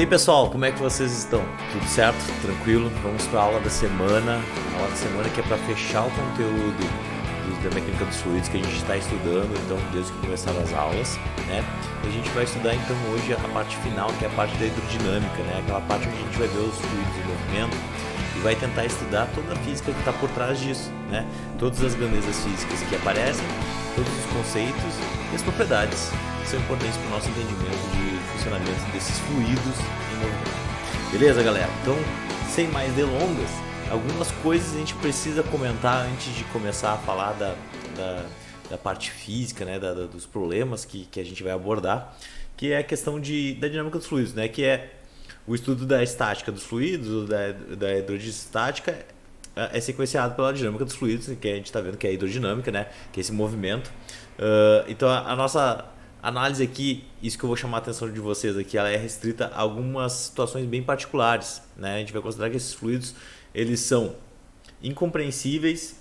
Pessoal, como é que vocês estão? Tudo certo? Tranquilo? Vamos para a aula da semana. A aula da semana que é para fechar o conteúdo da mecânica dos fluidos que a gente está estudando, então, desde que começaram as aulas, né? E a gente vai estudar então hoje a parte final, que é a parte da hidrodinâmica, né? Aquela parte onde a gente vai ver os fluidos em movimento e vai tentar estudar toda a física que está por trás disso, né? Todas as grandezas físicas que aparecem, todos os conceitos e as propriedades que são importantes para o nosso entendimento de funcionamento desses fluidos em movimento. Beleza, galera? Então, sem mais delongas, algumas coisas a gente precisa comentar antes de começar a falar da parte física, né? Dos problemas que a gente vai abordar, que é a questão da dinâmica dos fluidos, né? Que é o estudo da estática dos fluidos, da hidrodinâmica é sequenciado pela dinâmica dos fluidos, que a gente está vendo que é a hidrodinâmica, né? Que é esse movimento. Então a nossa análise aqui, isso que eu vou chamar a atenção de vocês aqui, ela é restrita a algumas situações bem particulares, né? A gente vai considerar que esses fluidos eles são incompreensíveis.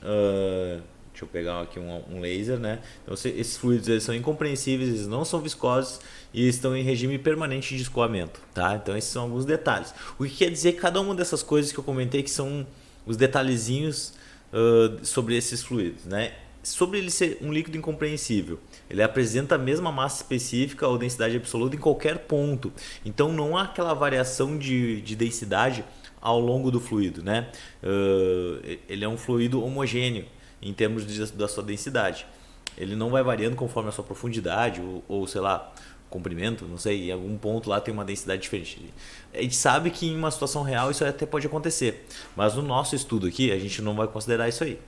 Deixa eu pegar aqui um laser, né? Então, esses fluidos eles são incompreensíveis, eles não são viscosos e estão em regime permanente de escoamento, tá? Então esses são alguns detalhes. O que quer dizer que cada uma dessas coisas que eu comentei, que são os detalhezinhos sobre esses fluidos, né? Sobre ele ser um líquido incompreensível, ele apresenta a mesma massa específica ou densidade absoluta em qualquer ponto. Então não há aquela variação de densidade ao longo do fluido, né? Ele é um fluido homogêneo em termos da sua densidade. Ele não vai variando conforme a sua profundidade ou sei lá, comprimento, não sei, em algum ponto lá tem uma densidade diferente. A gente sabe que em uma situação real isso até pode acontecer, mas no nosso estudo aqui a gente não vai considerar isso aí.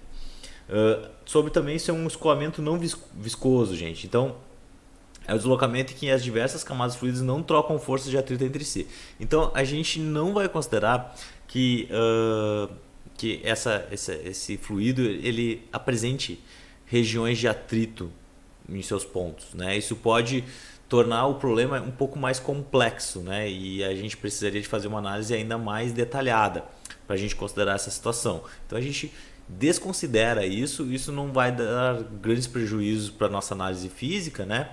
Sobre também ser um escoamento não viscoso, gente. Então, é o deslocamento em que as diversas camadas fluídicas não trocam forças de atrito entre si. Então, a gente não vai considerar que esse fluido ele apresente regiões de atrito em seus pontos, né? Isso pode tornar o problema um pouco mais complexo, né? E a gente precisaria de fazer uma análise ainda mais detalhada para a gente considerar essa situação. Então, a gente desconsidera isso não vai dar grandes prejuízos para a nossa análise física, né?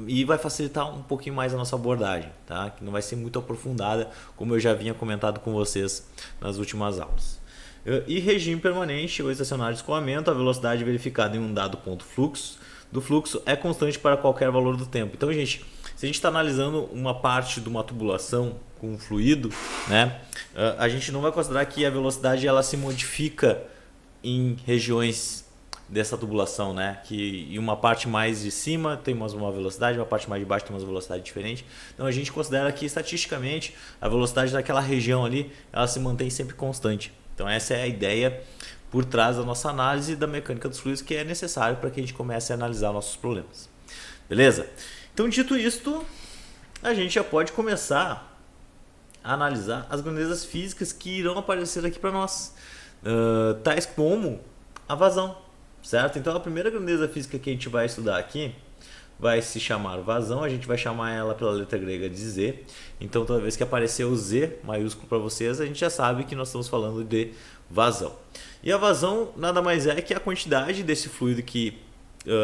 E vai facilitar um pouquinho mais a nossa abordagem, tá? Que não vai ser muito aprofundada, como eu já vinha comentado com vocês nas últimas aulas. E regime permanente ou estacionário de escoamento, a velocidade verificada em um dado ponto do fluxo é constante para qualquer valor do tempo. Então, gente, se a gente está analisando uma parte de uma tubulação com um fluido, né, a gente não vai considerar que a velocidade ela se modifica em regiões dessa tubulação, né? Que em uma parte mais de cima tem uma velocidade, uma parte mais de baixo tem uma velocidade diferente. Então a gente considera que estatisticamente a velocidade daquela região ali ela se mantém sempre constante. Então essa é a ideia por trás da nossa análise da mecânica dos fluidos, que é necessário para que a gente comece a analisar nossos problemas. Beleza? Então, dito isto, a gente já pode começar a analisar as grandezas físicas que irão aparecer aqui para nós, tais como a vazão, certo? Então a primeira grandeza física que a gente vai estudar aqui vai se chamar vazão, a gente vai chamar ela pela letra grega de Z. Então toda vez que aparecer o Z maiúsculo para vocês, a gente já sabe que nós estamos falando de vazão. E a vazão nada mais é que a quantidade desse fluido que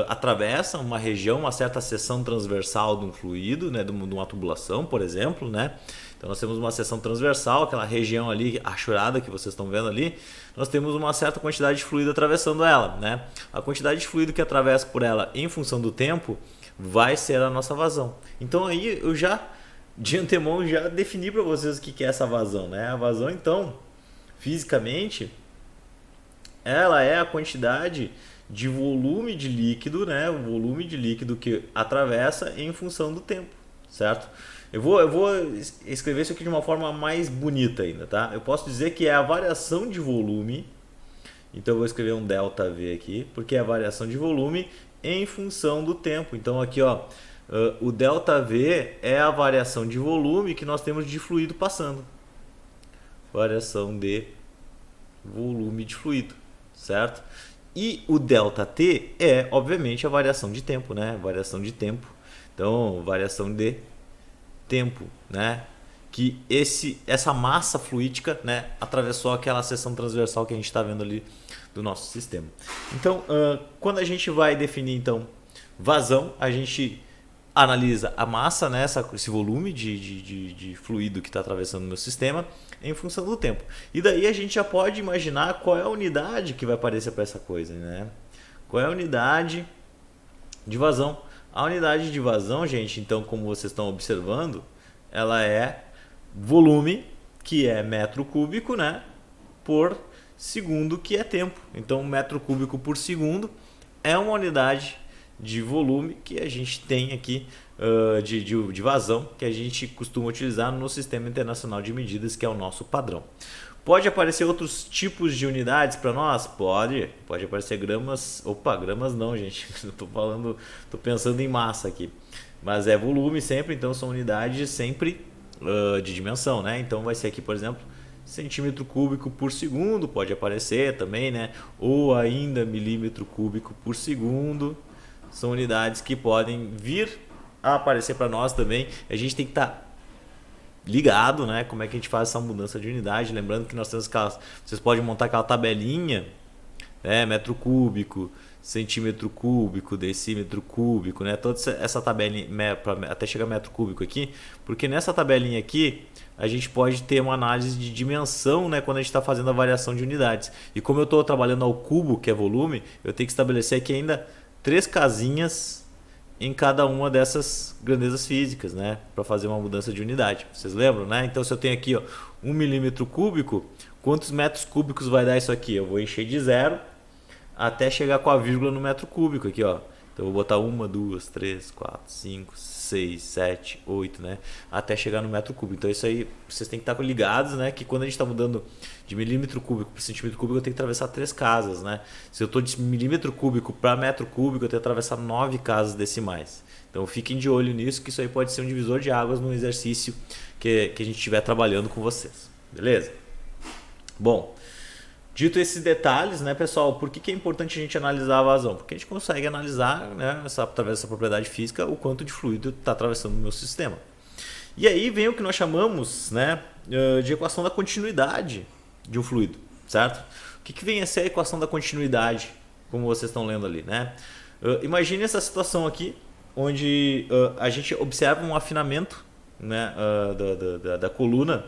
atravessa uma região, uma certa seção transversal de um fluido, né, de uma tubulação, por exemplo, né? Então nós temos uma seção transversal, aquela região ali achurada que vocês estão vendo ali, nós temos uma certa quantidade de fluido atravessando ela, né? A quantidade de fluido que atravessa por ela em função do tempo vai ser a nossa vazão. Então aí eu já de antemão já defini para vocês o que é essa vazão, né? A vazão, então, fisicamente, ela é a quantidade de volume de líquido, né? O volume de líquido que atravessa em função do tempo, certo? Eu vou escrever isso aqui de uma forma mais bonita ainda, tá? Eu posso dizer que é a variação de volume, então eu vou escrever um ΔV aqui, porque é a variação de volume em função do tempo. Então aqui, ó, o ΔV é a variação de volume que nós temos de fluido passando. Variação de volume de fluido, certo? E o ΔT é, obviamente, a variação de tempo, né? Variação de tempo. Então, variação de tempo, né? Que essa massa fluídica, né, atravessou aquela seção transversal que a gente está vendo ali do nosso sistema. Então, quando a gente vai definir então vazão, a gente analisa a massa, né, esse volume de fluido que está atravessando o meu sistema em função do tempo. E daí a gente já pode imaginar qual é a unidade que vai aparecer para essa coisa, né? Qual é a unidade de vazão? A unidade de vazão, gente, então, como vocês estão observando, ela é volume, que é metro cúbico, né, por segundo, que é tempo. Então, metro cúbico por segundo é uma unidade de volume que a gente tem aqui, de vazão, que a gente costuma utilizar no Sistema Internacional de Medidas, que é o nosso padrão. Pode aparecer outros tipos de unidades para nós? Pode aparecer gramas. Opa, gramas não, gente. Tô pensando em massa aqui. Mas é volume sempre, então são unidades sempre de dimensão, né? Então vai ser aqui, por exemplo, centímetro cúbico por segundo, pode aparecer também, né? Ou ainda milímetro cúbico por segundo. São unidades que podem vir a aparecer para nós também. A gente tem que estar ligado, né? Como é que a gente faz essa mudança de unidade. Lembrando que nós temos aquelas, vocês podem montar aquela tabelinha, né? Metro cúbico, centímetro cúbico, decímetro cúbico, né? Toda essa tabelinha até chegar a metro cúbico aqui, porque nessa tabelinha aqui a gente pode ter uma análise de dimensão, né? Quando a gente está fazendo a variação de unidades. E como eu estou trabalhando ao cubo, que é volume, eu tenho que estabelecer aqui ainda 3 casinhas em cada uma dessas grandezas físicas, né, para fazer uma mudança de unidade. Vocês lembram, né? Então, se eu tenho aqui, ó, 1 milímetro cúbico, quantos metros cúbicos vai dar isso aqui? Eu vou encher de 0 até chegar com a vírgula no metro cúbico aqui, ó. Então, eu vou botar 1, 2, 3, 4, 5, 6, 7, 8, né? Até chegar no metro cúbico. Então, isso aí, vocês têm que estar ligados, né? Que quando a gente está mudando de milímetro cúbico para centímetro cúbico, eu tenho que atravessar 3 casas, né? Se eu estou de milímetro cúbico para metro cúbico, eu tenho que atravessar 9 casas decimais. Então, fiquem de olho nisso, que isso aí pode ser um divisor de águas no exercício que a gente estiver trabalhando com vocês. Beleza? Bom, dito esses detalhes, né, pessoal, por que é importante a gente analisar a vazão? Porque a gente consegue analisar, né, através dessa propriedade física, o quanto de fluido está atravessando o meu sistema. E aí vem o que nós chamamos, né, de equação da continuidade de um fluido, certo? O que vem a ser a equação da continuidade, como vocês estão lendo ali, né? Imagine essa situação aqui, onde a gente observa um afinamento, né, da coluna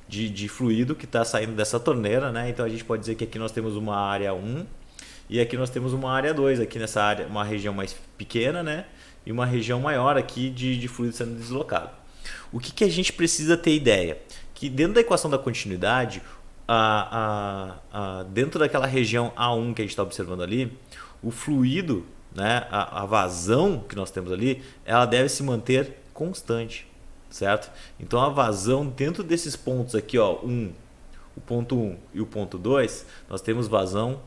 de fluido que está saindo dessa torneira, né? Então a gente pode dizer que aqui nós temos uma área 1 e aqui nós temos uma área 2, aqui nessa área uma região mais pequena, né? E uma região maior aqui de fluido sendo deslocado. O que a gente precisa ter ideia? Que dentro da equação da continuidade, dentro daquela região A1 que a gente está observando ali, o fluido, né, a vazão que nós temos ali, ela deve se manter constante, certo? Então a vazão dentro desses pontos aqui, ó, o ponto 1 e o ponto 2, nós temos vazão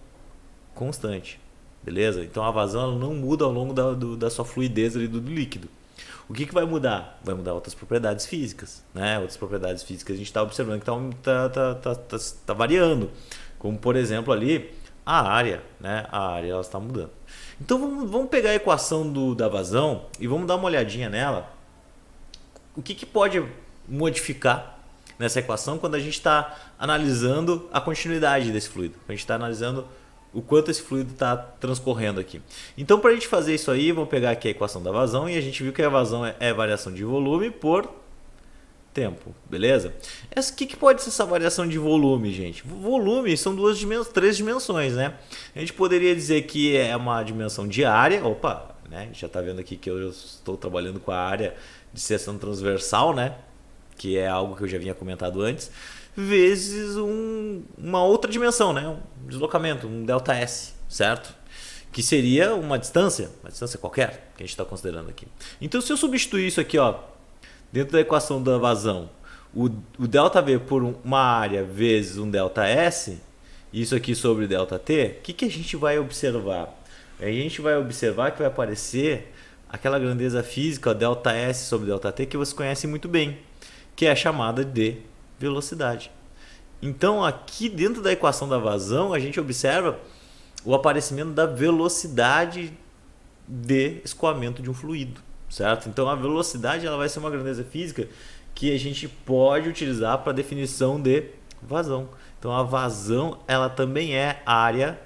constante, beleza? Então a vazão ela não muda ao longo da sua fluidez ali do líquido. O que vai mudar? Vai mudar outras propriedades físicas, né? Outras propriedades físicas a gente está observando que tá variando, como por exemplo ali a área, né? A área ela está mudando. Então vamos pegar a equação da vazão e vamos dar uma olhadinha nela. O que pode modificar nessa equação quando a gente está analisando a continuidade desse fluido? A gente está analisando o quanto esse fluido está transcorrendo aqui. Então, para a gente fazer isso aí, vamos pegar aqui a equação da vazão e a gente viu que a vazão é variação de volume por tempo, beleza? O que pode ser essa variação de volume, gente? Volume são 3 dimensões, né? A gente poderia dizer que é uma dimensão de área, opa, né? Já está vendo aqui que eu estou trabalhando com a área de seção transversal, né? Que é algo que eu já havia comentado antes, vezes uma outra dimensão, né? Um deslocamento, um ΔS, certo? Que seria uma distância qualquer que a gente está considerando aqui. Então, se eu substituir isso aqui, ó, dentro da equação da vazão, o ΔV por uma área vezes um ΔS, isso aqui sobre ΔT, o que a gente vai observar? A gente vai observar que vai aparecer aquela grandeza física, ó, ΔS sobre ΔT, que você conhece muito bem, que é a chamada de velocidade. Então, aqui dentro da equação da vazão, a gente observa o aparecimento da velocidade de escoamento de um fluido, certo? Então, a velocidade ela vai ser uma grandeza física que a gente pode utilizar para definição de vazão. Então, a vazão ela também é área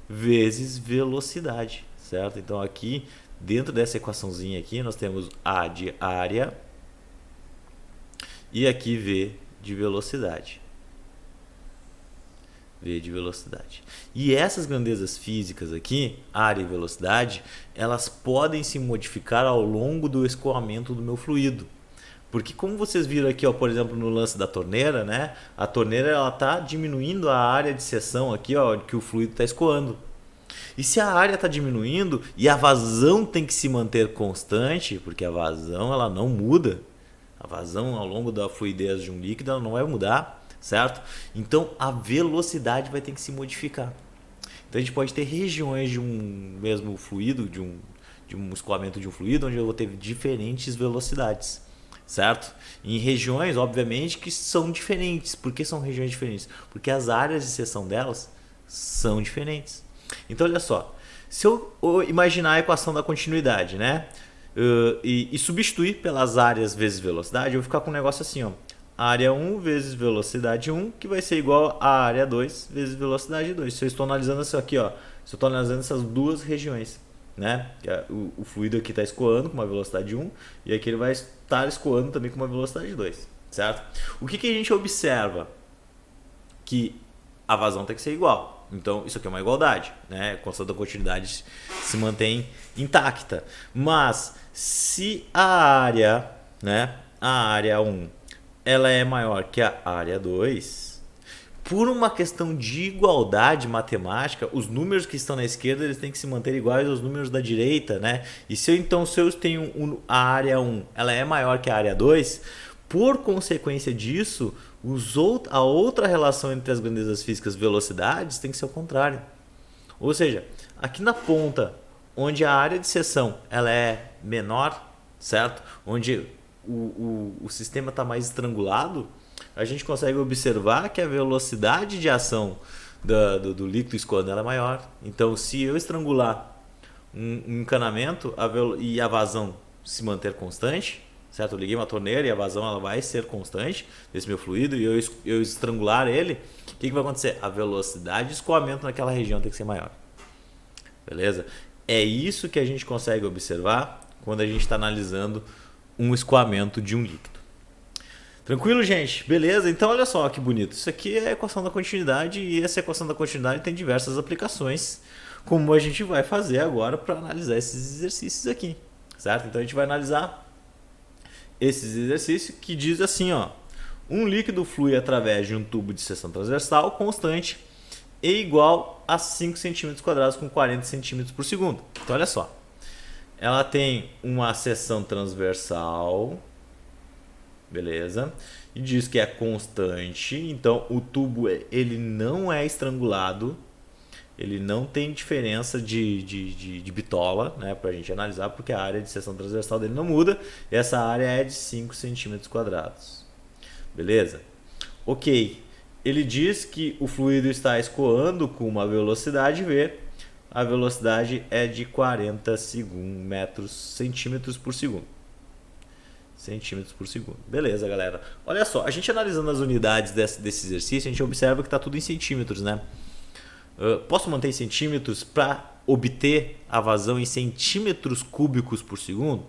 vezes velocidade, certo? Então, aqui dentro dessa equaçãozinha aqui, nós temos A de área e aqui V de velocidade. V de velocidade. E essas grandezas físicas aqui, área e velocidade, elas podem se modificar ao longo do escoamento do meu fluido. Porque como vocês viram aqui, ó, por exemplo, no lance da torneira, né? A torneira ela tá diminuindo a área de seção aqui, ó, que o fluido está escoando. E se a área está diminuindo e a vazão tem que se manter constante, porque a vazão ela não muda, a vazão ao longo da fluidez de um líquido ela não vai mudar, certo? Então a velocidade vai ter que se modificar. Então a gente pode ter regiões de um mesmo fluido, de um escoamento de um fluido, onde eu vou ter diferentes velocidades, certo? Em regiões, obviamente, que são diferentes. Por que são regiões diferentes? Porque as áreas de seção delas são diferentes. Então olha só, se eu imaginar a equação da continuidade, né? E substituir pelas áreas vezes velocidade, eu vou ficar com um negócio assim, ó. Área 1 vezes velocidade 1, que vai ser igual a área 2 vezes velocidade 2. Se eu estou analisando isso aqui, ó, se eu estou analisando essas duas regiões, né? O fluido aqui está escoando com uma velocidade 1 e aqui ele vai estar escoando também com uma velocidade 2, certo? O que a gente observa? Que a vazão tem que ser igual. Então, isso aqui é uma igualdade, né? A constante da continuidade se mantém intacta. Mas, se a área, né? A área 1, ela é maior que a área 2, por uma questão de igualdade matemática, os números que estão na esquerda eles têm que se manter iguais aos números da direita, né? E se eu tenho a área 1, ela é maior que a área 2, por consequência disso, a outra relação entre as grandezas físicas velocidades tem que ser o contrário. Ou seja, aqui na ponta, onde a área de seção ela é menor, certo? Onde o sistema está mais estrangulado, a gente consegue observar que a velocidade de ação do líquido escoando ela é maior. Então, se eu estrangular um encanamento e a vazão se manter constante, certo? Eu liguei uma torneira e a vazão ela vai ser constante desse meu fluido e eu estrangular ele, o que vai acontecer? A velocidade de escoamento naquela região tem que ser maior. Beleza? É isso que a gente consegue observar quando a gente está analisando um escoamento de um líquido. Tranquilo, gente? Beleza? Então, olha só que bonito. Isso aqui é a equação da continuidade e essa equação da continuidade tem diversas aplicações, como a gente vai fazer agora para analisar esses exercícios aqui, certo? Então, a gente vai analisar esses exercícios que diz assim, ó, um líquido flui através de um tubo de seção transversal constante e igual a 5 cm² com 40 cm por segundo. Então, olha só. Ela tem uma seção transversal, beleza? E diz que é constante, então o tubo ele não é estrangulado, ele não tem diferença de bitola, né, para a gente analisar, porque a área de seção transversal dele não muda, e essa área é de 5 cm². Beleza? Ok, ele diz que o fluido está escoando com uma velocidade V, a velocidade é de 40 centímetros por segundo. Centímetros por segundo. Beleza, galera. Olha só, a gente analisando as unidades desse exercício, a gente observa que está tudo em centímetros, né? Posso manter em centímetros para obter a vazão em centímetros cúbicos por segundo?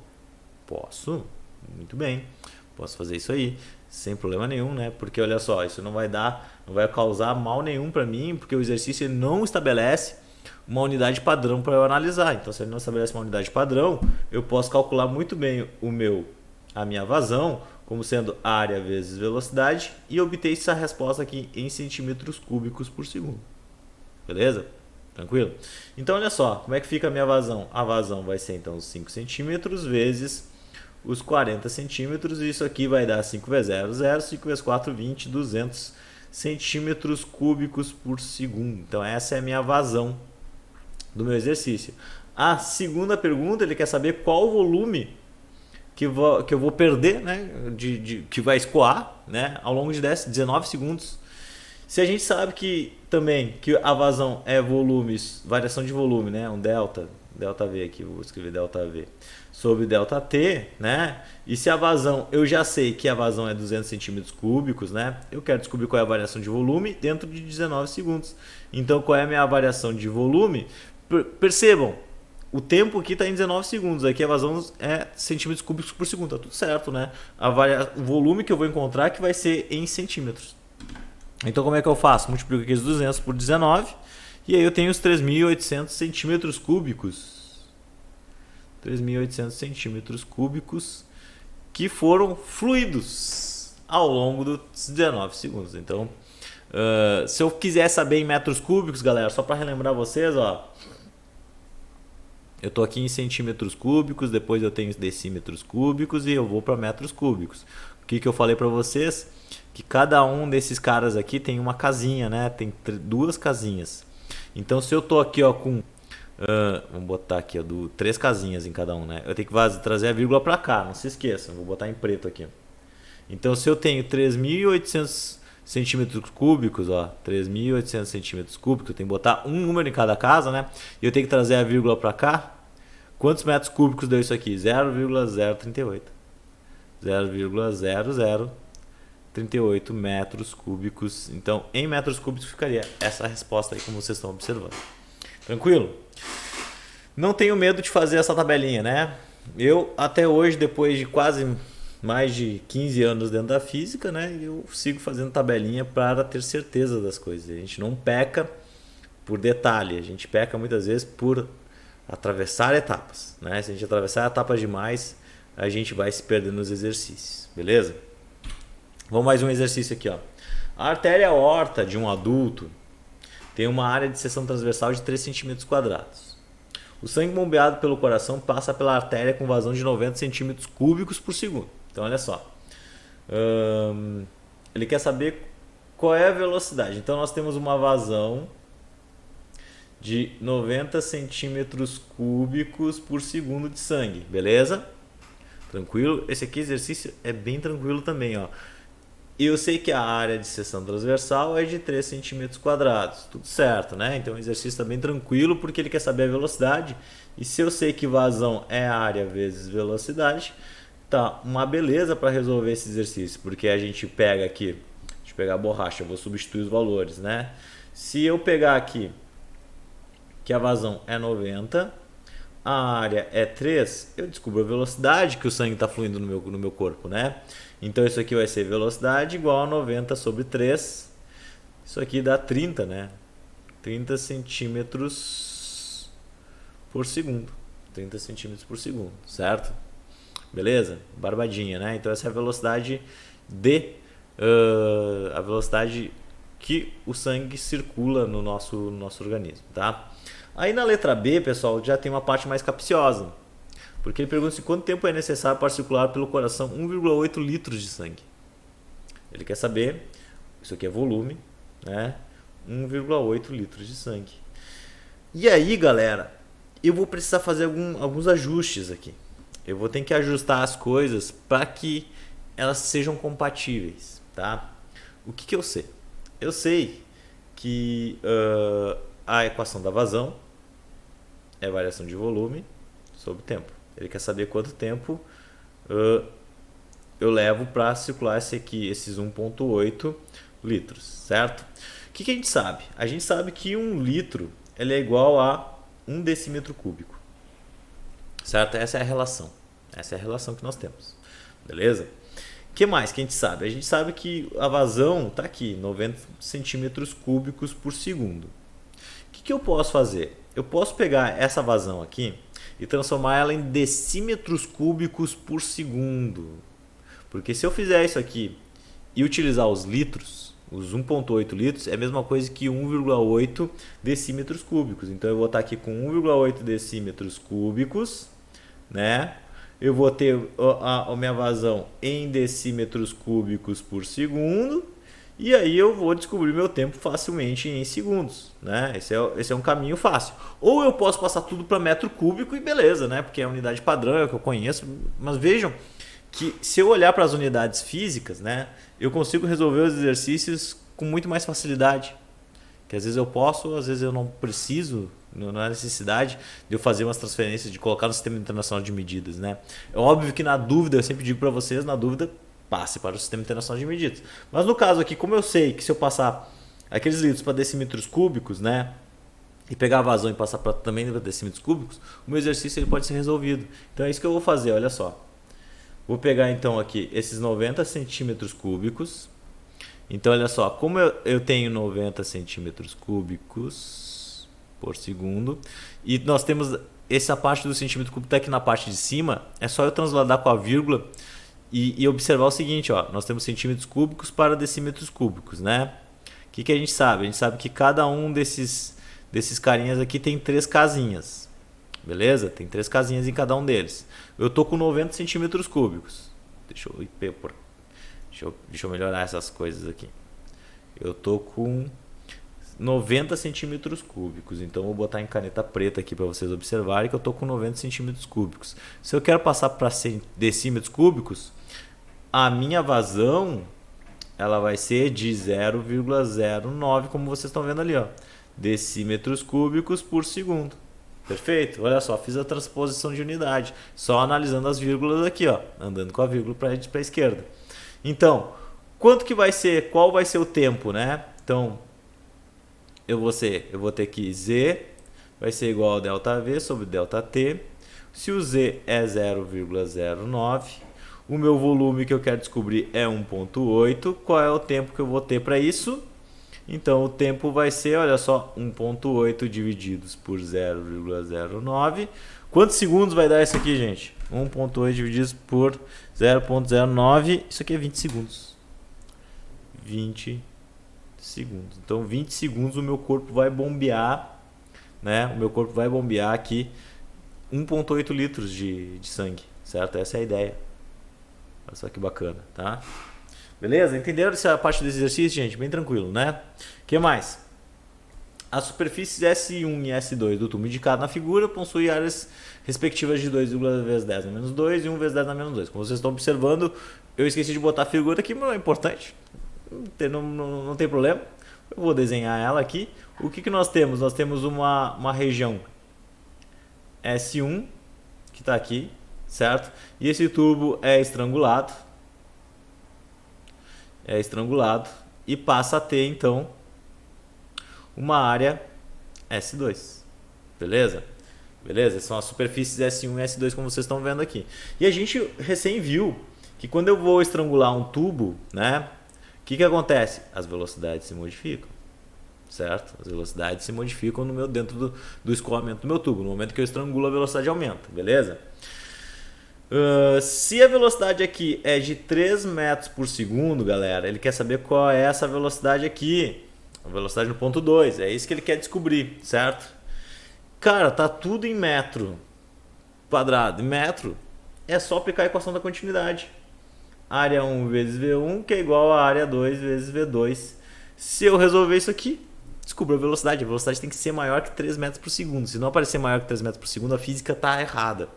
Posso. Muito bem. Posso fazer isso aí, sem problema nenhum, né? Porque olha só, isso não vai causar mal nenhum para mim, porque o exercício não estabelece uma unidade padrão para eu analisar. Então, se ele não estabelece uma unidade padrão, eu posso calcular muito bem a minha vazão como sendo área vezes velocidade e obter essa resposta aqui em centímetros cúbicos por segundo. Beleza? Tranquilo? Então, olha só, como é que fica a minha vazão? A vazão vai ser, então, 5 centímetros vezes os 40 centímetros, e isso aqui vai dar 5 vezes 0, 0, 5 vezes 4, 20, 200 centímetros cúbicos por segundo. Então, essa é a minha vazão do meu exercício. A segunda pergunta, ele quer saber qual o volume que eu vou perder, né, que vai escoar, né, ao longo de 19 segundos. Se a gente sabe que também que a vazão é volumes, variação de volume, né, um delta V aqui, vou escrever delta V, sobre delta T, né, e se a vazão, eu já sei que a vazão é 200 centímetros cúbicos, né, eu quero descobrir qual é a variação de volume dentro de 19 segundos. Então, qual é a minha variação de volume? Percebam o tempo aqui está em 19 segundos, aqui a vazão é centímetros cúbicos por segundo, tá tudo certo, né? O volume que eu vou encontrar que vai ser em centímetros. Então como é que eu faço? Multiplico aqui os 200 por 19 e aí eu tenho os 3.800 centímetros cúbicos. 3.800 centímetros cúbicos que foram fluidos ao longo dos 19 segundos. Então, se eu quiser saber em metros cúbicos, galera, só para relembrar vocês, ó, eu estou aqui em centímetros cúbicos, depois eu tenho decímetros cúbicos e eu vou para metros cúbicos. O que eu falei para vocês? Que cada um desses caras aqui tem uma casinha, né? Tem duas casinhas. Então, se eu estou aqui ó, com... vamos botar aqui ó, 3 casinhas em cada um, né? Eu tenho que trazer a vírgula para cá, não se esqueçam. Vou botar em preto aqui. Então, se eu tenho 3.800 centímetros cúbicos, ó, 3.800 centímetros cúbicos, eu tenho que botar um número em cada casa, né? E eu tenho que trazer a vírgula para cá. Quantos metros cúbicos deu isso aqui? 0,038. 0,0038 metros cúbicos. Então, em metros cúbicos ficaria essa resposta aí, como vocês estão observando. Tranquilo? Não tenho medo de fazer essa tabelinha, né? Eu, até hoje, depois de quase mais de 15 anos dentro da física, né? Eu sigo fazendo tabelinha para ter certeza das coisas. A gente não peca por detalhe, a gente peca muitas vezes por atravessar etapas, né? Se a gente atravessar etapas demais, a gente vai se perder nos exercícios, beleza? Vamos mais um exercício aqui, ó. A artéria aorta de um adulto tem uma área de seção transversal de 3 centímetros quadrados. O sangue bombeado pelo coração passa pela artéria com vazão de 90 centímetros cúbicos por segundo. Então, olha só. Ele quer saber qual é a velocidade. Então, nós temos uma vazão de 90 centímetros cúbicos por segundo de sangue. Beleza? Tranquilo? Esse aqui exercício é bem tranquilo também, ó. E eu sei que a área de seção transversal é de 3 centímetros quadrados. Tudo certo, né? Então o exercício está bem tranquilo porque ele quer saber a velocidade. E se eu sei que vazão é área vezes velocidade, tá uma beleza para resolver esse exercício. Porque a gente pega aqui, deixa eu pegar a borracha, eu vou substituir os valores, né? Se eu pegar aqui que a vazão é 90, a área é 3, eu descubro a velocidade que o sangue está fluindo no meu corpo, né? Então isso aqui vai ser velocidade igual a 90 sobre 3. Isso aqui dá 30, né? 30 centímetros por segundo. 30 centímetros por segundo, certo? Beleza? Barbadinha, né? Então essa é a velocidade a velocidade que o sangue circula no nosso organismo, tá? Aí na letra B, pessoal, já tem uma parte mais capciosa. Porque ele pergunta se quanto tempo é necessário para circular pelo coração 1,8 litros de sangue. Ele quer saber, isso aqui é volume, né? 1,8 litros de sangue. E aí, galera, eu vou precisar fazer alguns ajustes aqui. Eu vou ter que ajustar as coisas para que elas sejam compatíveis, tá? O que eu sei? Eu sei que a equação da vazão é variação de volume sobre tempo. Ele quer saber quanto tempo eu levo para circular esses 1,8 litros, certo? O que a gente sabe? A gente sabe que 1 litro ele é igual a 1 decímetro cúbico, certo? Essa é a relação. Essa é a relação que nós temos, beleza? O que mais que a gente sabe? A gente sabe que a vazão está aqui, 90 centímetros cúbicos por segundo. O que eu posso fazer? Eu posso pegar essa vazão aqui e transformar ela em decímetros cúbicos por segundo. Porque se eu fizer isso aqui e utilizar os litros, os 1,8 litros, é a mesma coisa que 1,8 decímetros cúbicos. Então eu vou estar aqui com 1,8 decímetros cúbicos, né? Eu vou ter a minha vazão em decímetros cúbicos por segundo. E aí eu vou descobrir meu tempo facilmente em segundos, né? Esse é um caminho fácil. Ou eu posso passar tudo para metro cúbico e beleza, né? Porque é a unidade padrão, é o que eu conheço. Mas vejam que se eu olhar para as unidades físicas, né? Eu consigo resolver os exercícios com muito mais facilidade. Que às vezes eu posso, às vezes eu não preciso, não há necessidade de eu fazer umas transferências, de colocar no Sistema Internacional de Medidas, né? É óbvio que na dúvida, eu sempre digo para vocês, na dúvida, passe para o Sistema Internacional de Medidas. Mas no caso aqui, como eu sei que se eu passar aqueles litros para decímetros cúbicos, né, e pegar a vazão e passar para também para decímetros cúbicos, o meu exercício ele pode ser resolvido. Então é isso que eu vou fazer, olha só. Vou pegar então aqui esses 90 centímetros cúbicos. Então olha só, como eu tenho 90 centímetros cúbicos por segundo, e nós temos essa parte do centímetro cúbico está aqui na parte de cima, é só eu transladar com a vírgula e observar o seguinte, ó, nós temos centímetros cúbicos para decímetros cúbicos, né? O que a gente sabe? A gente sabe que cada um desses carinhas aqui tem 3 casinhas, beleza? Tem 3 casinhas em cada um deles. Eu tô com 90 centímetros cúbicos. Deixa eu melhorar essas coisas aqui. Eu tô com 90 centímetros cúbicos. Então, vou botar em caneta preta aqui para vocês observarem que eu tô com 90 centímetros cúbicos. Se eu quero passar para decímetros cúbicos, a minha vazão ela vai ser de 0,09, como vocês estão vendo ali, ó, decímetros cúbicos por segundo. Perfeito? Olha só, fiz a transposição de unidade, só analisando as vírgulas aqui, ó, andando com a vírgula para a esquerda. Então, quanto que vai ser, qual vai ser o tempo, né? Então, eu vou ter que Z vai ser igual a ΔV sobre ΔT. Se o Z é 0,09, o meu volume que eu quero descobrir é 1,8. Qual é o tempo que eu vou ter para isso? Então, o tempo vai ser, olha só, 1,8 divididos por 0,09. Quantos segundos vai dar isso aqui, gente? 1,8 divididos por 0,09. Isso aqui é 20 segundos. 20 segundos. Então, 20 segundos o meu corpo vai bombear, né? O meu corpo vai bombear aqui 1,8 litros de sangue, certo? Essa é a ideia. Olha só que bacana, tá? Beleza? Entenderam essa parte do exercício, gente? Bem tranquilo, né? O que mais? As superfícies S1 e S2 do tubo indicado na figura possuem áreas respectivas de 2, vezes 10 na menos 2 e 1 vezes 10 na menos 2. Como vocês estão observando, eu esqueci de botar a figura aqui, mas não é importante. Não tem problema. Eu vou desenhar ela aqui. O que nós temos? Nós temos uma região S1, que está aqui, certo? E esse tubo é estrangulado. E passa a ter, então, uma área S2. Beleza? Beleza? São as superfícies S1 e S2, como vocês estão vendo aqui. E a gente recém viu que quando eu vou estrangular um tubo, né? O que acontece? As velocidades se modificam, certo? As velocidades se modificam dentro do escoamento do meu tubo. No momento que eu estrangulo, a velocidade aumenta, beleza? Se a velocidade aqui é de 3 metros por segundo, galera, ele quer saber qual é essa velocidade aqui. A velocidade no ponto 2, é isso que ele quer descobrir, certo? Cara, tá tudo em metro quadrado. Em metro é só aplicar a equação da continuidade. Área 1 vezes V1, que é igual a área 2 vezes V2. Se eu resolver isso aqui, descubro a velocidade. A velocidade tem que ser maior que 3 metros por segundo. Se não aparecer maior que 3 metros por segundo, a física está errada.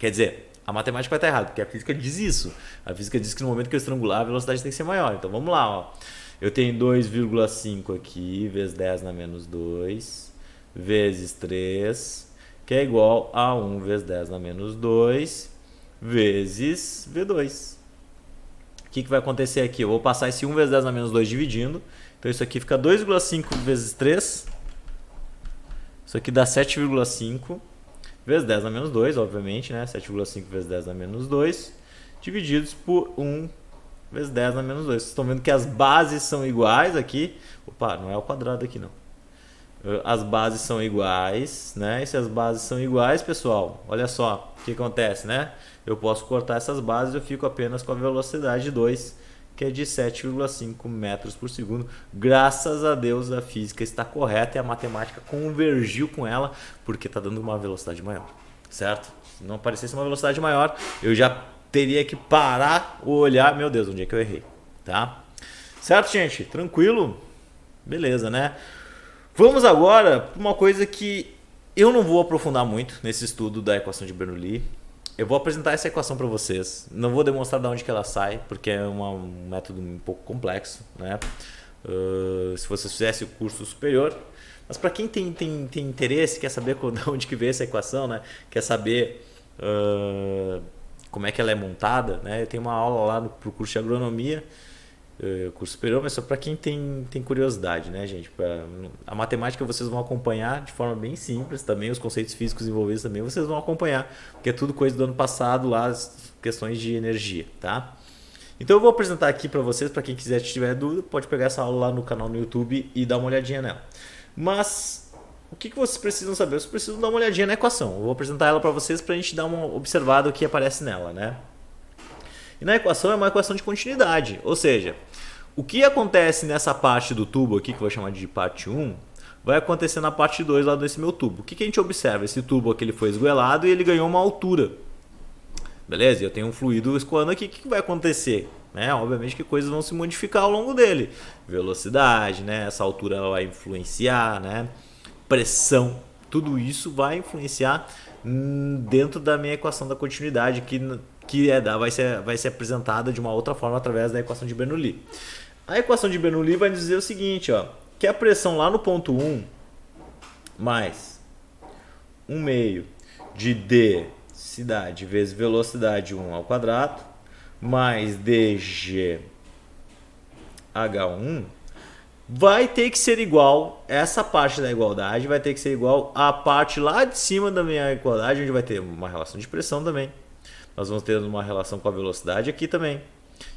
Quer dizer, a matemática vai estar errada, porque a física diz isso. A física diz que no momento que eu estrangular, a velocidade tem que ser maior. Então vamos lá, ó. Eu tenho 2,5 aqui, vezes 10 na menos 2, vezes 3, que é igual a 1 vezes 10 na menos 2, vezes V2. O que vai acontecer aqui? Eu vou passar esse 1 vezes 10 na menos 2 dividindo. Então isso aqui fica 2,5 vezes 3. Isso aqui dá 7,5 vezes 10 na menos 2, obviamente, né? 7,5 vezes 10 na menos 2, divididos por 1 vezes 10 na menos 2. Vocês estão vendo que as bases são iguais aqui. Opa, não é o quadrado aqui, não. As bases são iguais, né? E se as bases são iguais, pessoal, olha só o que acontece, né? Eu posso cortar essas bases e eu fico apenas com a velocidade 2, que é de 7,5 metros por segundo. Graças a Deus a física está correta e a matemática convergiu com ela, porque está dando uma velocidade maior, certo? Se não aparecesse uma velocidade maior, eu já teria que parar o olhar, meu Deus, onde é que eu errei, tá? Certo, gente? Tranquilo? Beleza, né? Vamos agora para uma coisa que eu não vou aprofundar muito nesse estudo da equação de Bernoulli. Eu vou apresentar essa equação para vocês. Não vou demonstrar de onde que ela sai, porque é um método um pouco complexo, né? Se vocês fizessem o curso superior. Mas para quem tem interesse, quer saber de onde que veio essa equação, né? Quer saber como é que ela é montada, né? Eu tenho uma aula lá pro curso de agronomia curso superior, mas só para quem tem curiosidade, né, gente? A matemática vocês vão acompanhar de forma bem simples também, os conceitos físicos envolvidos também vocês vão acompanhar, porque é tudo coisa do ano passado lá, as questões de energia, tá? Então eu vou apresentar aqui para vocês, para quem quiser tiver dúvida, pode pegar essa aula lá no canal no YouTube e dar uma olhadinha nela. Mas o que vocês precisam saber? Vocês precisam dar uma olhadinha na equação. Eu vou apresentar ela para vocês para a gente dar uma observada o que aparece nela, né? E na equação é uma equação de continuidade, ou seja, o que acontece nessa parte do tubo aqui, que eu vou chamar de parte 1, vai acontecer na parte 2 lá desse meu tubo. O que a gente observa? Esse tubo aqui ele foi esgoelado e ele ganhou uma altura. Beleza? Eu tenho um fluido escoando aqui, o que vai acontecer? Obviamente que coisas vão se modificar ao longo dele. Velocidade, né? Essa altura vai influenciar, né? Pressão, tudo isso vai influenciar dentro da minha equação da continuidade, vai ser apresentada de uma outra forma através da equação de Bernoulli. A equação de Bernoulli vai dizer o seguinte, ó, que a pressão lá no ponto 1 mais 1 meio de densidade vezes velocidade 1 ao quadrado mais dgh1 vai ter que ser igual, essa parte da igualdade vai ter que ser igual à parte lá de cima da minha igualdade, onde vai ter uma relação de pressão também. Nós vamos ter uma relação com a velocidade aqui também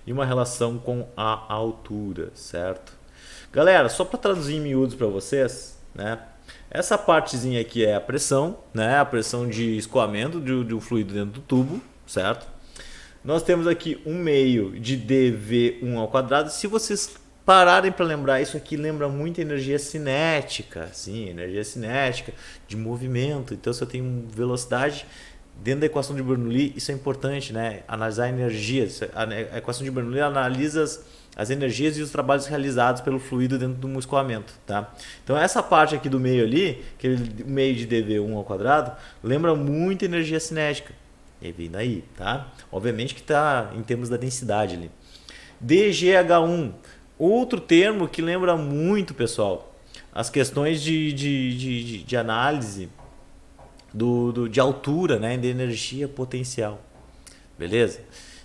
e uma relação com a altura, certo? Galera, só para traduzir em miúdos para vocês, né? Essa partezinha aqui é a pressão, né? A pressão de escoamento do fluido dentro do tubo, certo? Nós temos aqui 1 meio de dv1 ao quadrado. Se vocês pararem para lembrar, isso aqui lembra muito energia cinética, sim, energia cinética de movimento. Então, se eu tenho velocidade dentro da equação de Bernoulli, isso é importante, né? Analisar energias. A equação de Bernoulli analisa as energias e os trabalhos realizados pelo fluido dentro do escoamento, tá? Então essa parte aqui do meio ali, que é o meio de dv1 ao quadrado, lembra muito energia cinética. E vem daí, tá? Obviamente que está em termos da densidade ali. dgh1, outro termo que lembra muito, pessoal, as questões de análise de altura, né, de energia potencial, beleza?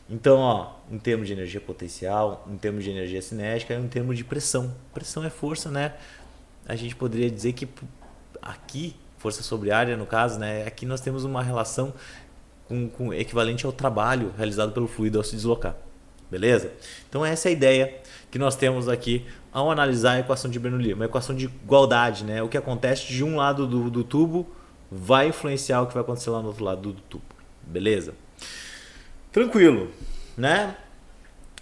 Então, ó, em termos de energia potencial, em termos de energia cinética, em termos de pressão. Pressão é força, né? A gente poderia dizer que aqui, força sobre área no caso, né, aqui nós temos uma relação com equivalente ao trabalho realizado pelo fluido ao se deslocar, beleza? Então essa é a ideia que nós temos aqui ao analisar a equação de Bernoulli, uma equação de igualdade, né? O que acontece de um lado do tubo vai influenciar o que vai acontecer lá no outro lado do tubo, beleza? Tranquilo, né?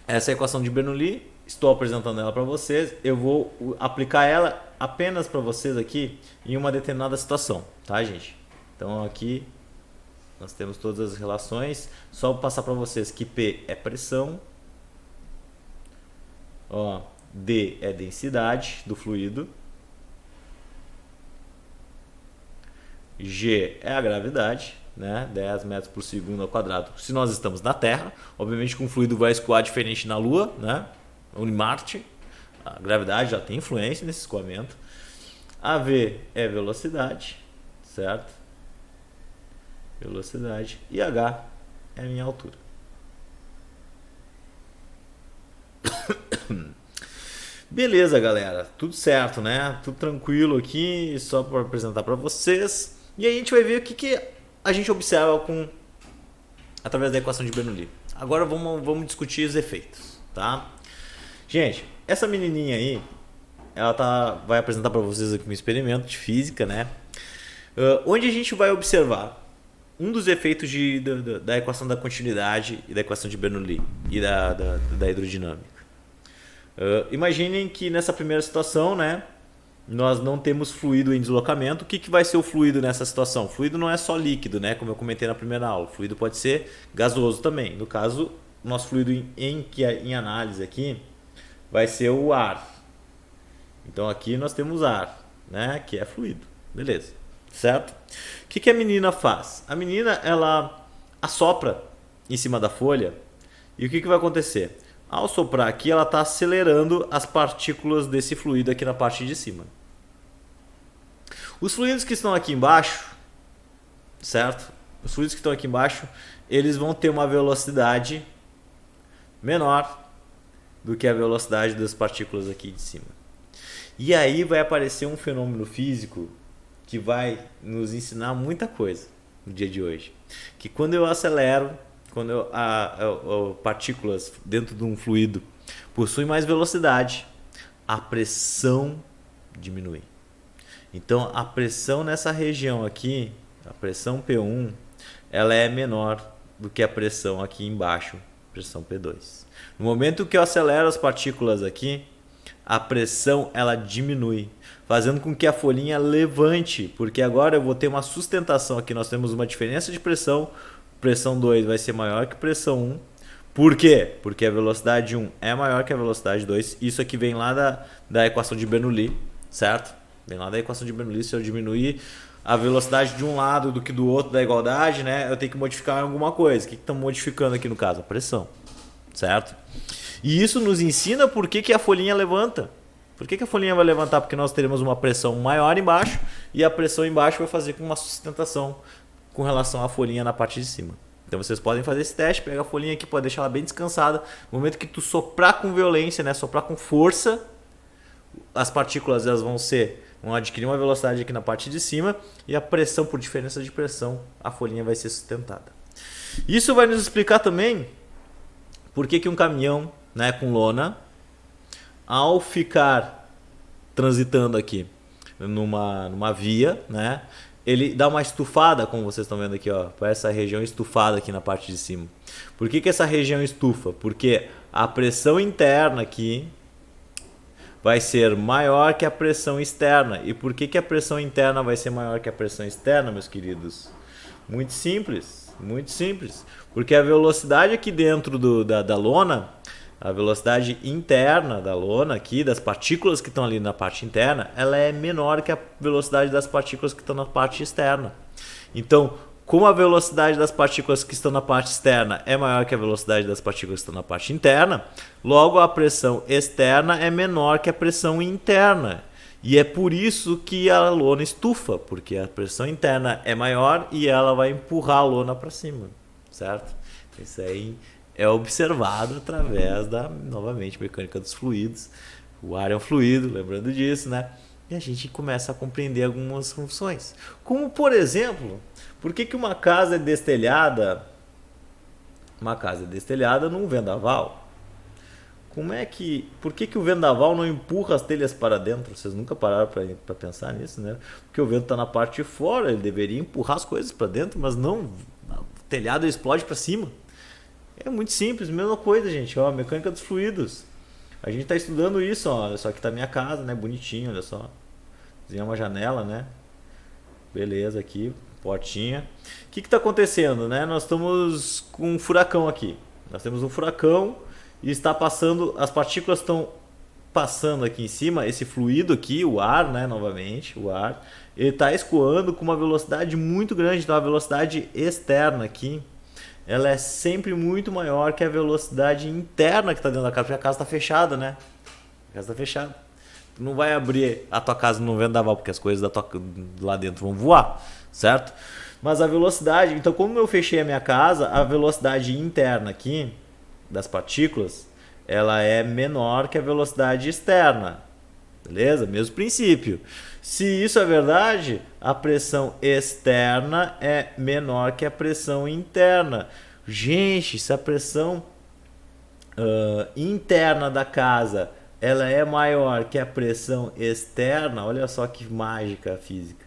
Essa é a equação de Bernoulli, estou apresentando ela para vocês, eu vou aplicar ela apenas para vocês aqui em uma determinada situação, tá, gente? Então aqui nós temos todas as relações, só vou passar para vocês que P é pressão, ó, D é densidade do fluido, G é a gravidade, né? 10 metros por segundo ao quadrado. Se nós estamos na Terra, obviamente que um fluido vai escoar diferente na Lua, né? Ou em Marte, a gravidade já tem influência nesse escoamento. AV é velocidade, certo? Velocidade. E H é a minha altura. Beleza, galera, tudo certo, né? Tudo tranquilo aqui, só para apresentar para vocês. E aí a gente vai ver o que a gente observa através da equação de Bernoulli. Agora vamos discutir os efeitos, tá? Gente, essa menininha aí, ela vai apresentar para vocês aqui um experimento de física, né? Onde a gente vai observar um dos efeitos da equação da continuidade e da equação de Bernoulli e da hidrodinâmica. Imaginem que nessa primeira situação, né, nós não temos fluido em deslocamento. O que vai ser o fluido nessa situação? O fluido não é só líquido, né, como eu comentei na primeira aula. O fluido pode ser gasoso também. No caso, o nosso fluido em análise aqui vai ser o ar. Então aqui nós temos ar, né, que é fluido. Beleza, certo? O que a menina faz? A menina, ela assopra em cima da folha e o que vai acontecer? Ao soprar aqui, ela está acelerando as partículas desse fluido aqui na parte de cima. Os fluidos que estão aqui embaixo, certo? Os fluidos que estão aqui embaixo, eles vão ter uma velocidade menor do que a velocidade das partículas aqui de cima. E aí vai aparecer um fenômeno físico que vai nos ensinar muita coisa no dia de hoje. Que quando eu acelero, quando partículas dentro de um fluido possuem mais velocidade, a pressão diminui. Então a pressão nessa região aqui, a pressão P1, ela é menor do que a pressão aqui embaixo, pressão P2. No momento que eu acelero as partículas aqui, a pressão ela diminui, fazendo com que a folhinha levante, porque agora eu vou ter uma sustentação aqui, nós temos uma diferença de pressão, pressão 2 vai ser maior que pressão 1. Por quê? Porque a velocidade 1 é maior que a velocidade 2. Isso aqui vem lá da equação de Bernoulli, certo? Vem lá da equação de Bernoulli. Se eu diminuir a velocidade de um lado do que do outro da igualdade, né, eu tenho que modificar alguma coisa. O que estamos modificando aqui no caso? A pressão, certo? E isso nos ensina por que a folhinha levanta. Por que a folhinha vai levantar? Porque nós teremos uma pressão maior embaixo e a pressão embaixo vai fazer com uma sustentação com relação à folhinha na parte de cima. Então vocês podem fazer esse teste, pega a folhinha aqui, pode deixar ela bem descansada. No momento que tu soprar com violência, né, soprar com força, as partículas elas vão adquirir uma velocidade aqui na parte de cima e a pressão, por diferença de pressão, a folhinha vai ser sustentada. Isso vai nos explicar também por que um caminhão, né, com lona, ao ficar transitando aqui numa via, né, ele dá uma estufada, como vocês estão vendo aqui, ó, para essa região estufada aqui na parte de cima. Por que essa região estufa? Porque a pressão interna aqui vai ser maior que a pressão externa. E por que a pressão interna vai ser maior que a pressão externa, meus queridos? Muito simples, muito simples. Porque a velocidade aqui dentro da lona, a velocidade interna da lona aqui, das partículas que estão ali na parte interna, ela é menor que a velocidade das partículas que estão na parte externa. Então, como a velocidade das partículas que estão na parte externa é maior que a velocidade das partículas que estão na parte interna, logo a pressão externa é menor que a pressão interna. E é por isso que a lona estufa, porque a pressão interna é maior e ela vai empurrar a lona para cima, certo? Isso aí é observado através da, novamente, mecânica dos fluidos. O ar é um fluido, lembrando disso, né? E a gente começa a compreender algumas funções. Como, por exemplo, por que uma casa é destelhada? Uma casa é destelhada num vendaval. Por que o vendaval não empurra as telhas para dentro? Vocês nunca pararam para pensar nisso, né? Porque o vento está na parte de fora, ele deveria empurrar as coisas para dentro, mas não, o telhado explode para cima. É muito simples, mesma coisa, gente, ó, mecânica dos fluidos. A gente está estudando isso, ó, olha só, aqui tá minha casa, né, bonitinho, olha só. Desenhar uma janela, né? Beleza, aqui, portinha. O que está acontecendo, né? Nós estamos com um furacão aqui. Nós temos um furacão e está passando, as partículas estão passando aqui em cima, esse fluido aqui, o ar, né, novamente, o ar, ele está escoando com uma velocidade muito grande, então a velocidade externa aqui, ela é sempre muito maior que a velocidade interna que está dentro da casa, porque a casa está fechada, né? A casa está fechada. Tu não vai abrir a tua casa no vendaval, porque as coisas lá dentro vão voar, certo? Mas a velocidade, então como eu fechei a minha casa, a velocidade interna aqui das partículas, ela é menor que a velocidade externa. Beleza? Mesmo princípio. Se isso é verdade, a pressão externa é menor que a pressão interna. Gente, se a pressão interna da casa ela é maior que a pressão externa, olha só que mágica a física.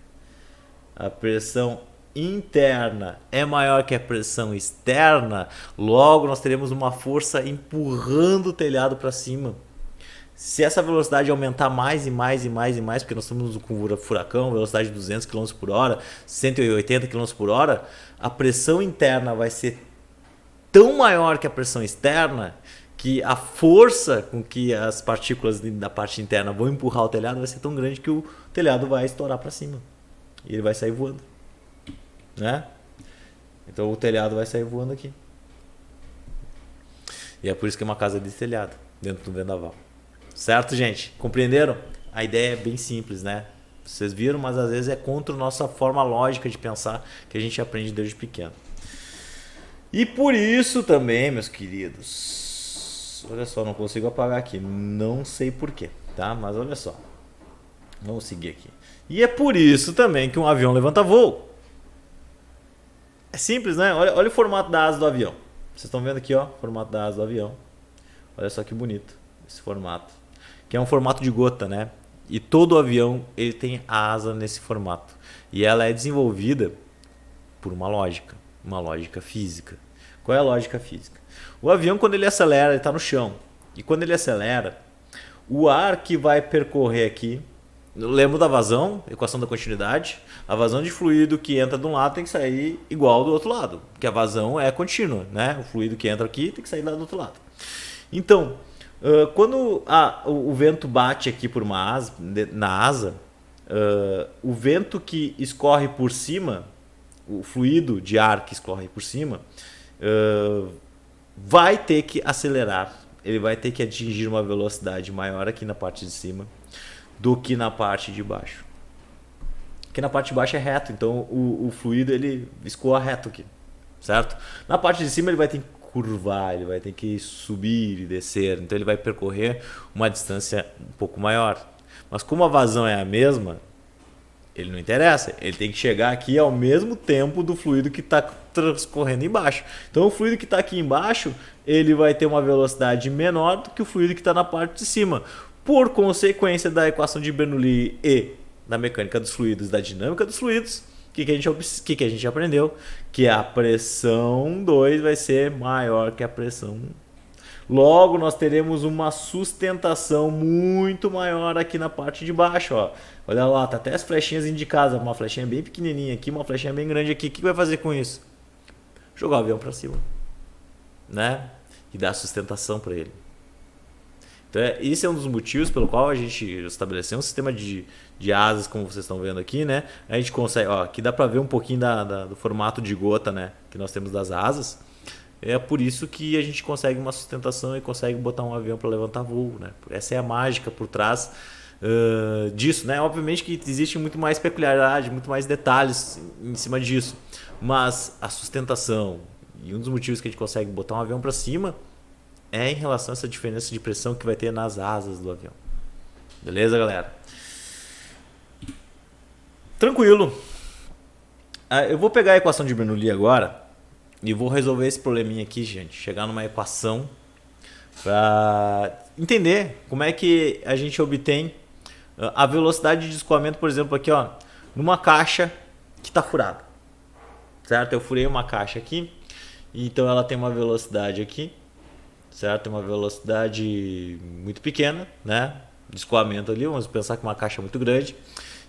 A pressão interna é maior que a pressão externa, logo nós teremos uma força empurrando o telhado para cima. Se essa velocidade aumentar mais e mais e mais e mais, porque nós estamos com furacão, velocidade de 200 km por hora, 180 km por hora, a pressão interna vai ser tão maior que a pressão externa que a força com que as partículas da parte interna vão empurrar o telhado vai ser tão grande que o telhado vai estourar para cima e ele vai sair voando, né? Então o telhado vai sair voando aqui. E é por isso que é uma casa destelhada dentro do vendaval. Certo, gente? Compreenderam? A ideia é bem simples, né? Vocês viram, mas às vezes é contra a nossa forma lógica de pensar que a gente aprende desde pequeno. E por isso também, meus queridos, olha só, não consigo apagar aqui, não sei porquê, tá? Mas olha só, vamos seguir aqui. E é por isso também que um avião levanta voo. É simples, né? Olha o formato da asa do avião. Vocês estão vendo aqui, ó, o formato da asa do avião. Olha só que bonito esse formato. Que é um formato de gota, né? E todo avião ele tem a asa nesse formato. E ela é desenvolvida por uma lógica física. Qual é a lógica física? O avião, quando ele acelera, ele está no chão. E quando ele acelera, o ar que vai percorrer aqui, lembro da vazão, equação da continuidade, a vazão de fluido que entra de um lado tem que sair igual do outro lado, porque a vazão é contínua, né? O fluido que entra aqui tem que sair lá do outro lado. Então, quando o vento bate aqui por uma asa, na asa, o vento que escorre por cima, o fluido de ar que escorre por cima, vai ter que acelerar, ele vai ter que atingir uma velocidade maior aqui na parte de cima do que na parte de baixo. Aqui na parte de baixo é reto, então o fluido ele escoa reto aqui, certo? Na parte de cima ele vai ter que curvar, ele vai ter que subir e descer, então ele vai percorrer uma distância um pouco maior. Mas como a vazão é a mesma, ele não interessa, ele tem que chegar aqui ao mesmo tempo do fluido que está transcorrendo embaixo. Então o fluido que está aqui embaixo, ele vai ter uma velocidade menor do que o fluido que está na parte de cima, por consequência da equação de Bernoulli e da mecânica dos fluidos, da dinâmica dos fluidos. O que a gente aprendeu? Que a pressão 2 vai ser maior que a pressão 1. Logo, nós teremos uma sustentação muito maior aqui na parte de baixo. Ó. Olha lá, tá até as flechinhas indicadas. Uma flechinha bem pequenininha aqui, uma flechinha bem grande aqui. O que vai fazer com isso? Jogar o avião para cima, né? E dar sustentação para ele. Então, esse é um dos motivos pelo qual a gente estabeleceu um sistema de asas, como vocês estão vendo aqui, né? A gente consegue, ó, aqui dá para ver um pouquinho do formato de gota, né? Que nós temos das asas. É por isso que a gente consegue uma sustentação e consegue botar um avião para levantar voo, né? Essa é a mágica por trás disso, né? Obviamente que existe muito mais peculiaridade, muito mais detalhes em cima disso, mas a sustentação e um dos motivos que a gente consegue botar um avião para cima é em relação a essa diferença de pressão que vai ter nas asas do avião. Beleza, galera? Tranquilo. Eu vou pegar a equação de Bernoulli agora e vou resolver esse probleminha aqui, gente. Chegar numa equação para entender como é que a gente obtém a velocidade de escoamento, por exemplo, aqui, ó, numa caixa que está furada. Certo? Eu furei uma caixa aqui, então ela tem uma velocidade aqui. Certo? Uma velocidade muito pequena, né? De escoamento ali, vamos pensar que uma caixa muito grande.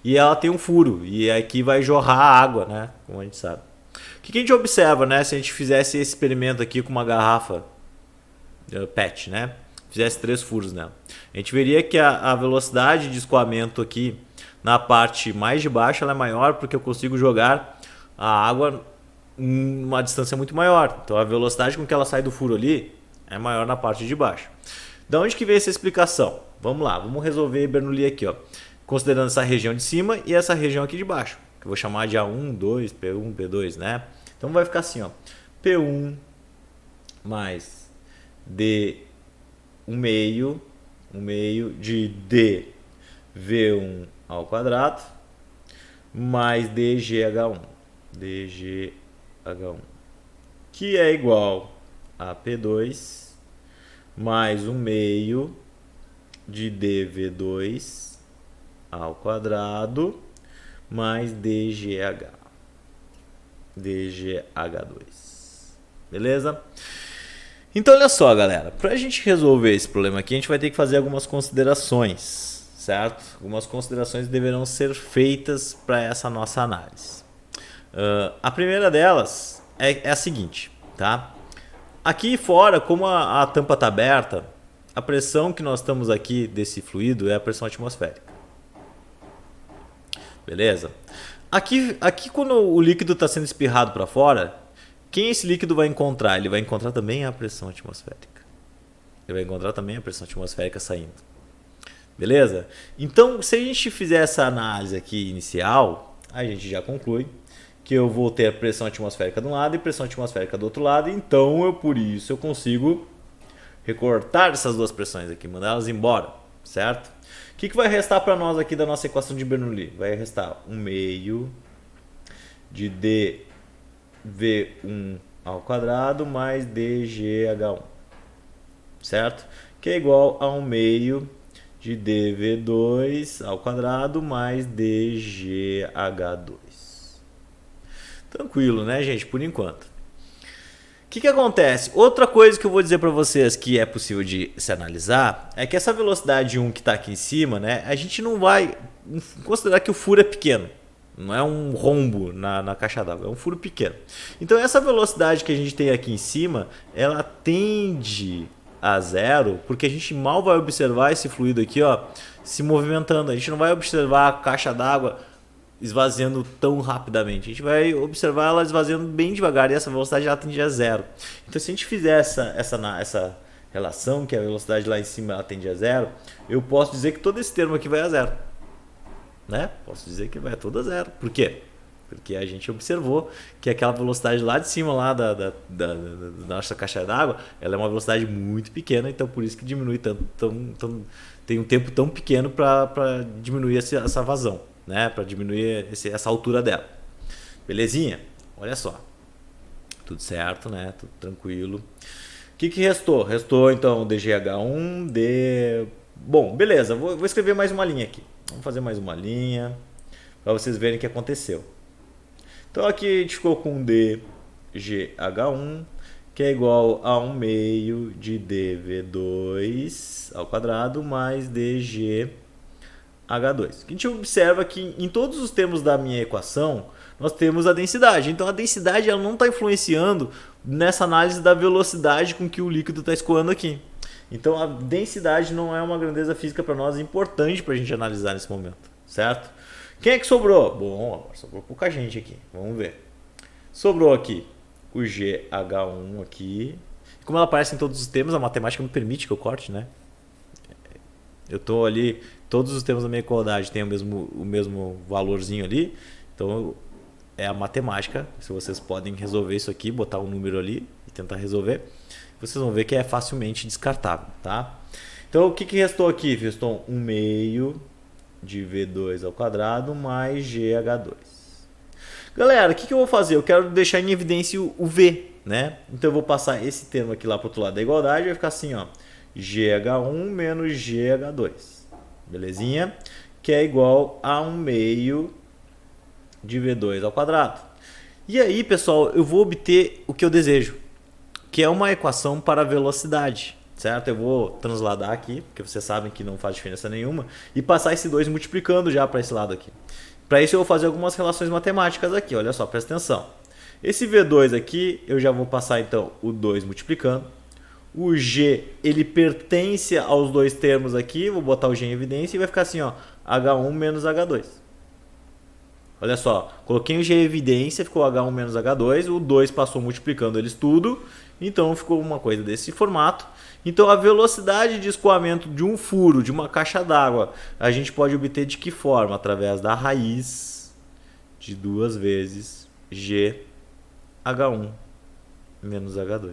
E ela tem um furo, e aqui vai jorrar água, né? Como a gente sabe. O que a gente observa, né? Se a gente fizesse esse experimento aqui com uma garrafa PET, né? Fizesse 3 furos nela. A gente veria que a velocidade de escoamento aqui na parte mais de baixo ela é maior, porque eu consigo jogar a água em uma distância muito maior. Então a velocidade com que ela sai do furo ali é maior na parte de baixo. Da onde que veio essa explicação? Vamos lá, vamos resolver Bernoulli aqui, ó. Considerando essa região de cima e essa região aqui de baixo, que eu vou chamar de A1, 2, P1, P2, né? Então vai ficar assim, ó. P1 mais D, 1 meio de dV1 ao quadrado mais dGH1, que é igual a P2 mais 1 meio de dV2 ao quadrado mais dGH2. Beleza? Então olha só, galera, para a gente resolver esse problema aqui, a gente vai ter que fazer algumas considerações, certo? Algumas considerações deverão ser feitas para essa nossa análise. A primeira delas é a seguinte, tá? Aqui fora, como a tampa está aberta, a pressão que nós estamos aqui desse fluido é a pressão atmosférica. Beleza? Aqui quando o líquido está sendo espirrado para fora, quem esse líquido vai encontrar? Ele vai encontrar também a pressão atmosférica. Ele vai encontrar também a pressão atmosférica saindo. Beleza? Então, se a gente fizer essa análise aqui inicial, a gente já conclui que eu vou ter a pressão atmosférica de um lado e pressão atmosférica do outro lado. Então, por isso eu consigo recortar essas duas pressões aqui, mandar elas embora, certo? O que vai restar para nós aqui da nossa equação de Bernoulli? Vai restar 1 meio de dV1 ao quadrado mais dgh1, certo? Que é igual a 1 meio de dV2 ao quadrado mais dgh2. Tranquilo, né, gente? Por enquanto. O que acontece? Outra coisa que eu vou dizer para vocês que é possível de se analisar é que essa velocidade 1 que está aqui em cima, né, a gente não vai considerar que o furo é pequeno. Não é um rombo na caixa d'água, é um furo pequeno. Então essa velocidade que a gente tem aqui em cima, ela tende a zero, porque a gente mal vai observar esse fluido aqui, ó, se movimentando. A gente não vai observar a caixa d'água esvaziando tão rapidamente. A gente vai observar ela esvaziando bem devagar e essa velocidade já tende a zero. Então se a gente fizer essa relação, que a velocidade lá em cima ela tende a zero, eu posso dizer que todo esse termo aqui vai a zero. Né? Posso dizer que vai tudo a zero. Por quê? Porque a gente observou que aquela velocidade lá de cima lá da nossa caixa d'água, ela é uma velocidade muito pequena, então por isso que diminui tem um tempo tão pequeno para diminuir essa vazão, né? Para diminuir essa altura dela. Belezinha? Olha só. Tudo certo, né? Tudo tranquilo. O que restou? Restou então dgh1, Bom, beleza. Vou escrever mais uma linha aqui. Vamos fazer mais uma linha para vocês verem o que aconteceu. Então aqui a gente ficou com dgh1, que é igual a 1 meio de dv2 ao quadrado mais dgh2. A gente observa que em todos os termos da minha equação nós temos a densidade. Então a densidade ela não está influenciando nessa análise da velocidade com que o líquido está escoando aqui. Então a densidade não é uma grandeza física para nós importante para a gente analisar nesse momento, certo? Quem é que sobrou? Bom, sobrou pouca gente aqui, vamos ver. Sobrou aqui o GH1 aqui. Como ela aparece em todos os termos, a matemática não permite que eu corte, né? Eu estou ali, todos os termos da minha igualdade têm o mesmo valorzinho ali, então é a matemática. Se vocês podem resolver isso aqui, botar um número ali e tentar resolver, vocês vão ver que é facilmente descartável, tá? Então o que restou aqui? Restou 1 meio de V2 ao quadrado mais GH2. Galera, o que eu vou fazer? Eu quero deixar em evidência o V, né? Então eu vou passar esse termo aqui lá para o outro lado da igualdade, vai ficar assim, ó, GH1 menos GH2, belezinha? Que é igual a 1 meio de V2 ao quadrado. E aí, pessoal, eu vou obter o que eu desejo, que é uma equação para velocidade, certo? Eu vou transladar aqui, porque vocês sabem que não faz diferença nenhuma, e passar esse 2 multiplicando já para esse lado aqui. Para isso eu vou fazer algumas relações matemáticas aqui, olha só, presta atenção. Esse V2 aqui, eu já vou passar então o 2 multiplicando. O G, ele pertence aos dois termos aqui, vou botar o G em evidência e vai ficar assim, ó, H1 menos H2. Olha só, coloquei o G em evidência, ficou H1 menos H2, o 2 passou multiplicando eles tudo, então ficou uma coisa desse formato. Então a velocidade de escoamento de um furo, de uma caixa d'água, a gente pode obter de que forma? Através da raiz de 2 vezes G H1 menos H2.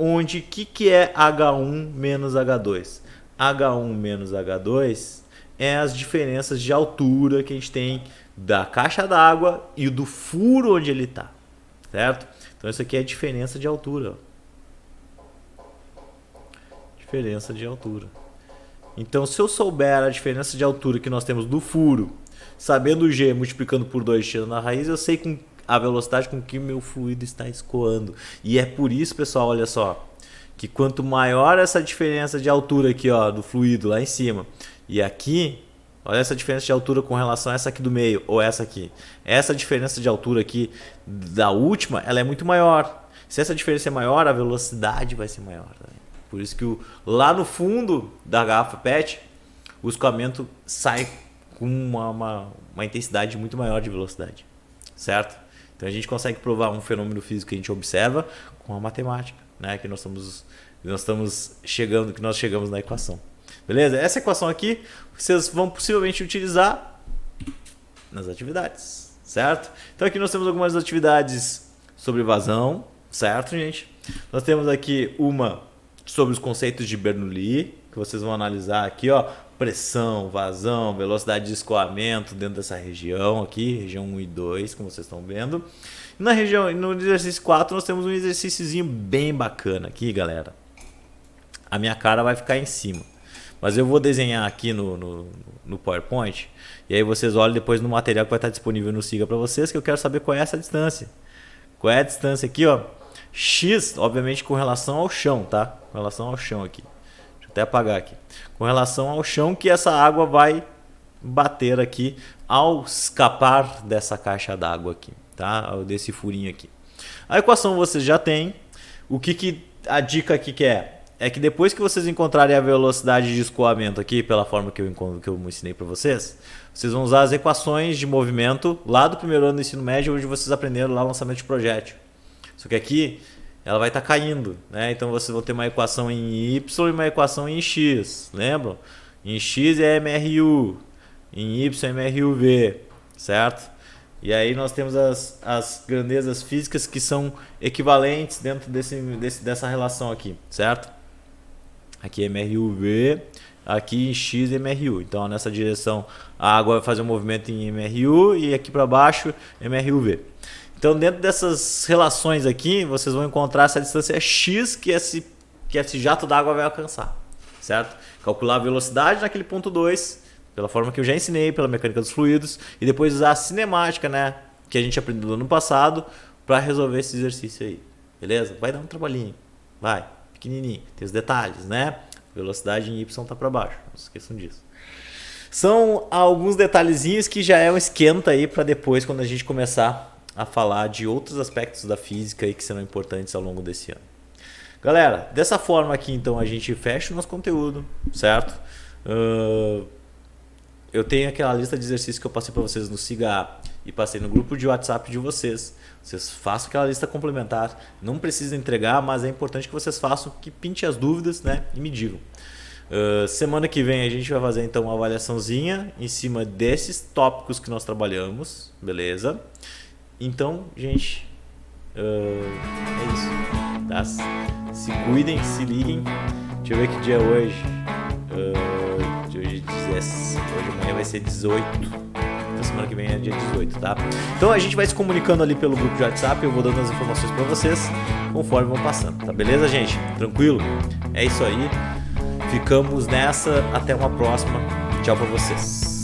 Onde que é H1 menos H2? H1 menos H2 é as diferenças de altura que a gente tem da caixa d'água e do furo onde ele está, certo? Então isso aqui é a diferença de altura. Diferença de altura. Então se eu souber a diferença de altura que nós temos do furo, sabendo o G multiplicando por 2 tirando a raiz, eu sei com a velocidade com que meu fluido está escoando. E é por isso, pessoal, olha só, que quanto maior essa diferença de altura aqui, ó, do fluido lá em cima, e aqui, olha essa diferença de altura com relação a essa aqui do meio, ou essa aqui. Essa diferença de altura aqui da última, ela é muito maior. Se essa diferença é maior, a velocidade vai ser maior. Tá? Por isso que lá no fundo da garrafa PET, o escoamento sai com uma intensidade muito maior de velocidade. Certo? Então a gente consegue provar um fenômeno físico que a gente observa com a matemática, né? Que nós chegamos na equação. Beleza? Essa equação aqui vocês vão possivelmente utilizar nas atividades, certo? Então aqui nós temos algumas atividades sobre vazão, certo, gente? Nós temos aqui uma sobre os conceitos de Bernoulli, que vocês vão analisar aqui, ó, pressão, vazão, velocidade de escoamento dentro dessa região aqui, região 1 e 2, como vocês estão vendo. Na região, no exercício 4 nós temos um exercíciozinho bem bacana aqui, galera. A minha cara vai ficar em cima, mas eu vou desenhar aqui no PowerPoint, e aí vocês olham depois no material que vai estar disponível no Siga para vocês, que eu quero saber qual é essa distância. Qual é a distância aqui, ó? X, obviamente com relação ao chão, tá? Com relação ao chão aqui. Deixa eu até apagar aqui. Com relação ao chão que essa água vai bater aqui ao escapar dessa caixa d'água aqui, tá? Desse furinho aqui. A equação vocês já têm. O que a dica aqui que é? É que depois que vocês encontrarem a velocidade de escoamento aqui, pela forma que eu ensinei para vocês, vocês vão usar as equações de movimento lá do primeiro ano do ensino médio, onde vocês aprenderam lá o lançamento de projétil. Só que aqui ela vai estar caindo, né? Então vocês vão ter uma equação em Y e uma equação em X, lembram? Em X é MRU, em Y é MRUV, certo? E aí nós temos as grandezas físicas que são equivalentes dentro dessa relação aqui, certo? Aqui é MRUV, aqui em X é MRU. Então nessa direção a água vai fazer um movimento em MRU e aqui para baixo MRUV. Então dentro dessas relações aqui vocês vão encontrar essa distância X que esse jato d'água vai alcançar, certo? Calcular a velocidade naquele ponto 2, pela forma que eu já ensinei, pela mecânica dos fluidos, e depois usar a cinemática, né, que a gente aprendeu no ano passado para resolver esse exercício aí. Beleza? Vai dar um trabalhinho. Vai. Pequenininho, tem os detalhes, né? Velocidade em Y tá para baixo, não se esqueçam disso. São alguns detalhezinhos que já é um esquenta aí para depois, quando a gente começar a falar de outros aspectos da física aí que serão importantes ao longo desse ano. Galera, dessa forma aqui então a gente fecha o nosso conteúdo, certo? Eu tenho aquela lista de exercícios que eu passei para vocês no Siga e passei no grupo de WhatsApp de vocês. Vocês façam aquela lista complementar. Não precisa entregar, mas é importante que vocês façam, que pinte as dúvidas, né? E me digam. Semana que vem a gente vai fazer então uma avaliaçãozinha em cima desses tópicos que nós trabalhamos, beleza? Então, gente, é isso. Tá? Se cuidem, se liguem. Deixa eu ver que dia é hoje. Hoje amanhã vai ser 18. Então semana que vem é dia 18, tá? Então a gente vai se comunicando ali pelo grupo de WhatsApp. Eu vou dando as informações para vocês conforme vão passando, tá beleza, gente? Tranquilo? É isso aí. Ficamos nessa. Até uma próxima. Tchau para vocês.